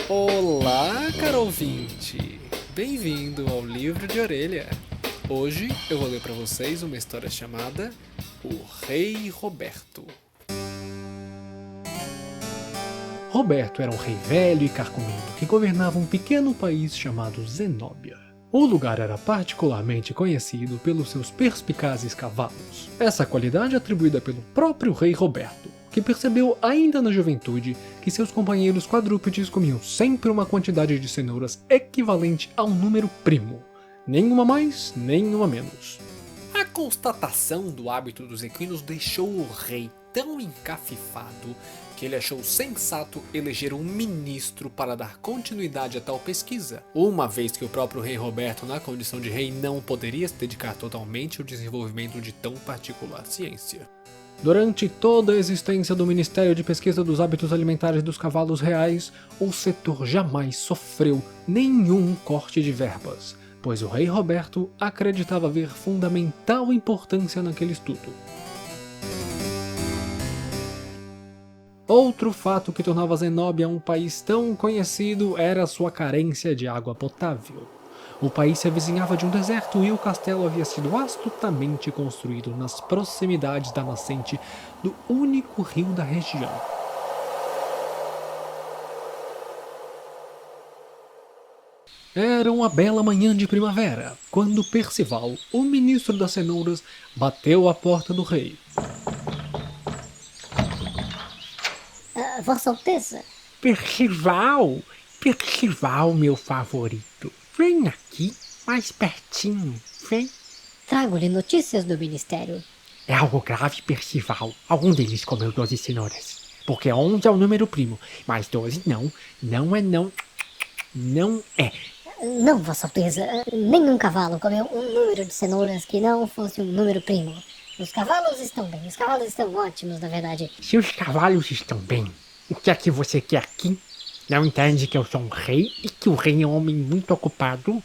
Olá, caro ouvinte! Bem-vindo ao Livro de Orelha. Hoje eu vou ler para vocês uma história chamada O Rei Roberto. Roberto era um rei velho e carcomido que governava um pequeno país chamado Zenóbia. O lugar era particularmente conhecido pelos seus perspicazes cavalos. Essa qualidade é atribuída pelo próprio rei Roberto, que percebeu ainda na juventude que seus companheiros quadrúpedes comiam sempre uma quantidade de cenouras equivalente a um número primo, nenhuma mais, nenhuma menos. A constatação do hábito dos equinos deixou o rei tão encafifado que ele achou sensato eleger um ministro para dar continuidade a tal pesquisa, uma vez que o próprio rei Roberto, na condição de rei, não poderia se dedicar totalmente ao desenvolvimento de tão particular ciência. Durante toda a existência do Ministério de Pesquisa dos Hábitos Alimentares dos Cavalos Reais, o setor jamais sofreu nenhum corte de verbas, pois o rei Roberto acreditava ver fundamental importância naquele estudo. Outro fato que tornava Zenóbia um país tão conhecido era sua carência de água potável. O país se avizinhava de um deserto e o castelo havia sido astutamente construído nas proximidades da nascente do único rio da região. Era uma bela manhã de primavera, quando Percival, o ministro das cenouras, bateu à porta do rei. Vossa Alteza? Percival, meu favorito. Vem aqui, mais pertinho, vem. Trago-lhe notícias do ministério. É algo grave, Percival. Algum deles comeu 12 cenouras. Porque 11 é o número primo, mas 12 não. Não é. Não, Vossa Alteza, nenhum cavalo comeu um número de cenouras que não fosse um número primo. Os cavalos estão bem, os cavalos estão ótimos, na verdade. Se os cavalos estão bem, o que é que você quer aqui? Não entende que eu sou um rei e que o rei é um homem muito ocupado?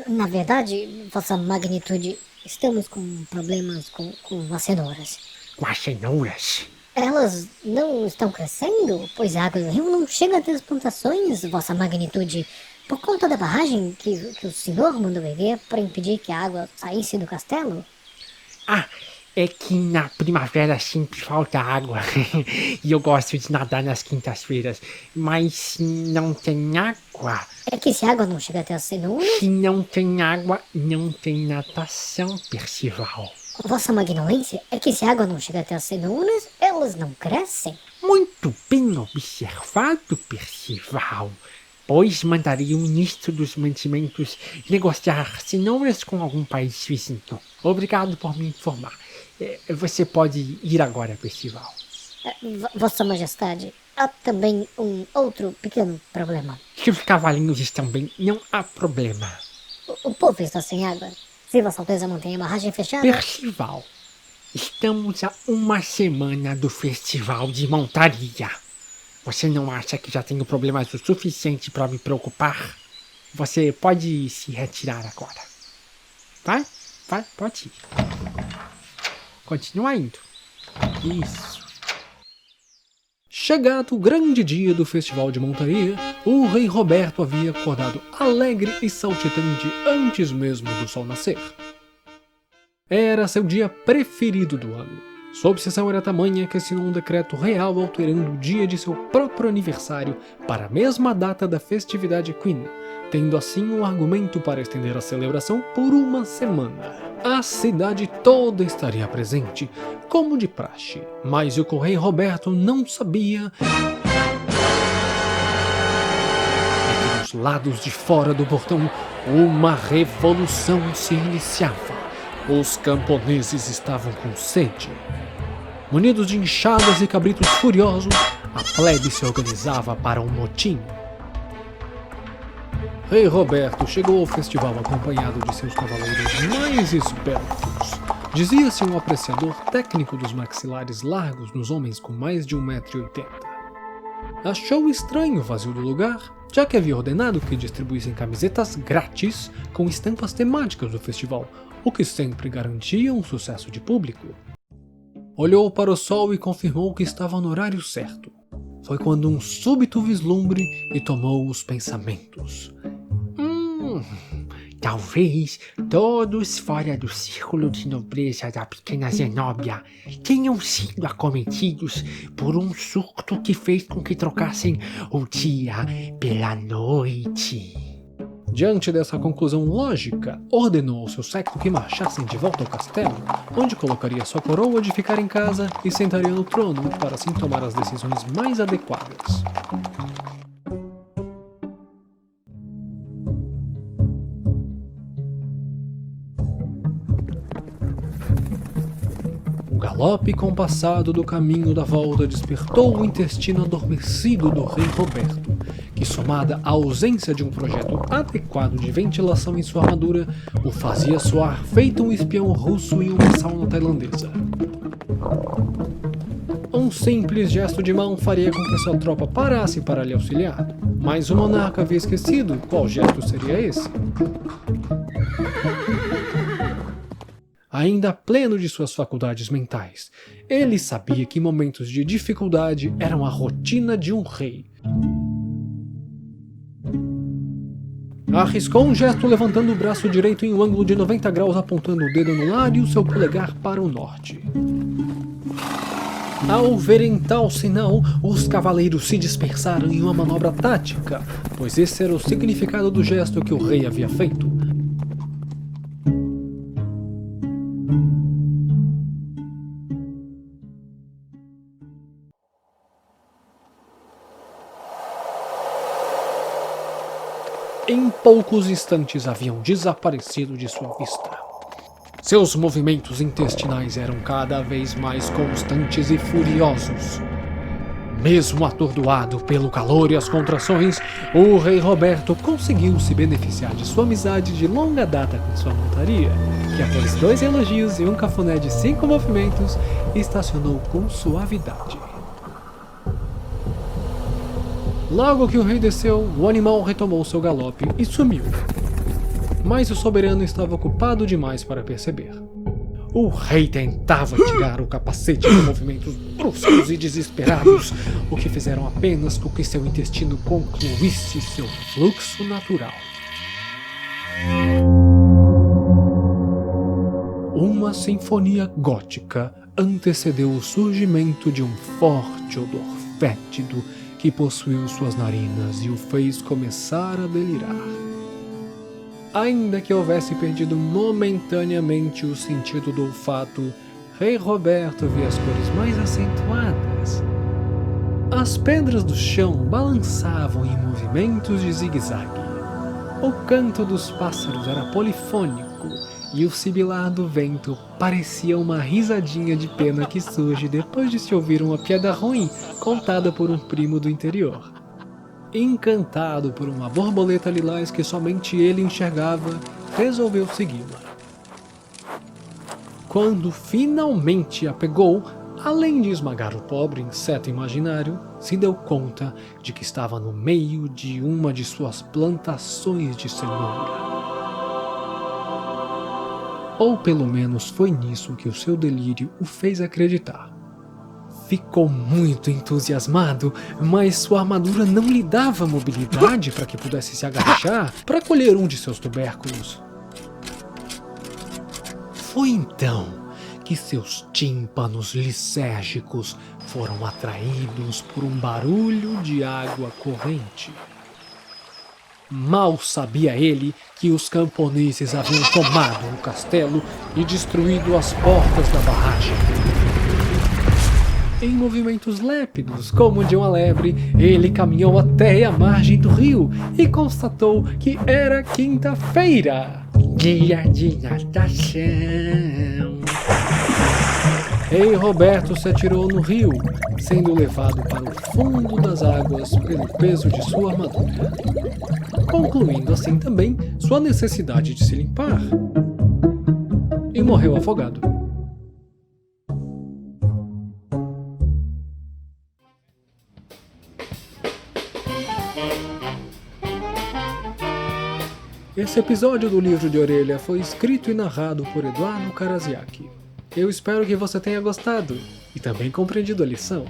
Na verdade, Vossa Magnitude, estamos com problemas com as cenouras. Com as cenouras? Elas não estão crescendo, pois a água do rio não chega até as plantações, Vossa Magnitude, por conta da barragem que o senhor mandou erguer para impedir que a água saísse do castelo. Ah, é que na primavera sempre falta água e eu gosto de nadar nas quintas-feiras, mas se não tem água... É que se a água não chega até as cenouras... Se não tem água, não tem natação, Percival. Vossa Magnolência, é que se a água não chega até as cenouras, elas não crescem. Muito bem observado, Percival. Pois mandaria o ministro dos mantimentos negociar cenouras com algum país vizinho. Obrigado por me informar. Você pode ir agora, Percival. Vossa Majestade, há também um outro pequeno problema. Se os cavalinhos estão bem, não há problema. O povo está sem água. Se Vossa Alteza mantém a barragem fechada... Percival, estamos a uma semana do festival de montaria. Você não acha que já tenho problemas o suficiente para me preocupar? Você pode se retirar agora. Vai, pode ir. Continua indo. Isso. Chegado o grande dia do festival de montaria, o rei Roberto havia acordado alegre e saltitante antes mesmo do sol nascer. Era seu dia preferido do ano. Sua obsessão era tamanha que assinou um decreto real alterando o dia de seu próprio aniversário para a mesma data da festividade equina, tendo assim um argumento para estender a celebração por uma semana. A cidade toda estaria presente, como de praxe, mas o rei Roberto não sabia é que dos lados de fora do portão uma revolução se iniciava. Os camponeses estavam com sede. Munidos de enxadas e cabritos furiosos, a plebe se organizava para um motim. Rei Roberto chegou ao festival acompanhado de seus cavaleiros mais esbeltos. Dizia-se um apreciador técnico dos maxilares largos nos homens com mais de 1,80 m. Achou estranho o vazio do lugar, já que havia ordenado que distribuíssem camisetas grátis com estampas temáticas do festival, o que sempre garantia um sucesso de público. Olhou para o sol e confirmou que estava no horário certo. foi quando um súbito vislumbre lhe tomou os pensamentos. Talvez todos fora do círculo de nobreza da pequena Zenóbia tenham sido acometidos por um surto que fez com que trocassem o dia pela noite. Diante dessa conclusão lógica, ordenou ao seu séquito que marchassem de volta ao castelo, onde colocaria sua coroa de ficar em casa e sentaria no trono para assim tomar as decisões mais adequadas. O galope compassado do caminho da volta despertou o intestino adormecido do rei Roberto, que, somada à ausência de um projeto adequado de ventilação em sua armadura, o fazia soar feito um espião russo em uma sauna tailandesa. Um simples gesto de mão faria com que sua tropa parasse para lhe auxiliar, mas o monarca havia esquecido qual gesto seria esse. Ainda pleno de suas faculdades mentais, ele sabia que momentos de dificuldade eram a rotina de um rei. Arriscou um gesto levantando o braço direito em um ângulo de 90 graus, apontando o dedo anular e o seu polegar para o norte. Ao verem tal sinal, os cavaleiros se dispersaram em uma manobra tática, pois esse era o significado do gesto que o rei havia feito. Em poucos instantes haviam desaparecido de sua vista. Seus movimentos intestinais eram cada vez mais constantes e furiosos. Mesmo atordoado pelo calor e as contrações, o rei Roberto conseguiu se beneficiar de sua amizade de longa data com sua montaria, que após 2 elogios e um cafuné de 5 movimentos, estacionou com suavidade. Logo que o rei desceu, o animal retomou seu galope e sumiu. Mas o soberano estava ocupado demais para perceber. O rei tentava tirar o capacete com movimentos bruscos e desesperados, o que fizeram apenas com que seu intestino concluísse seu fluxo natural. Uma sinfonia gótica antecedeu o surgimento de um forte odor fétido que possuiu suas narinas e o fez começar a delirar. Ainda que houvesse perdido momentaneamente o sentido do olfato, rei Roberto via as cores mais acentuadas. As pedras do chão balançavam em movimentos de zigue-zague. O canto dos pássaros era polifônico e o sibilar do vento parecia uma risadinha de pena que surge depois de se ouvir uma piada ruim contada por um primo do interior. Encantado por uma borboleta lilás que somente ele enxergava, resolveu segui-la. Quando finalmente a pegou, além de esmagar o pobre inseto imaginário, se deu conta de que estava no meio de uma de suas plantações de cenoura. Ou pelo menos foi nisso que o seu delírio o fez acreditar. Ficou muito entusiasmado, mas sua armadura não lhe dava mobilidade para que pudesse se agachar para colher um de seus tubérculos. Foi então que seus tímpanos lisérgicos foram atraídos por um barulho de água corrente. Mal sabia ele que os camponeses haviam tomado o castelo e destruído as portas da barragem. Em movimentos lépidos, como de uma lebre, ele caminhou até a margem do rio e constatou que era quinta-feira, dia de natação. Rei Roberto se atirou no rio, sendo levado para o fundo das águas pelo peso de sua armadura, concluindo assim também sua necessidade de se limpar. E morreu afogado. Esse episódio do Livro de Orelha foi escrito e narrado por Eduardo Karasiaki. Eu espero que você tenha gostado e também compreendido a lição.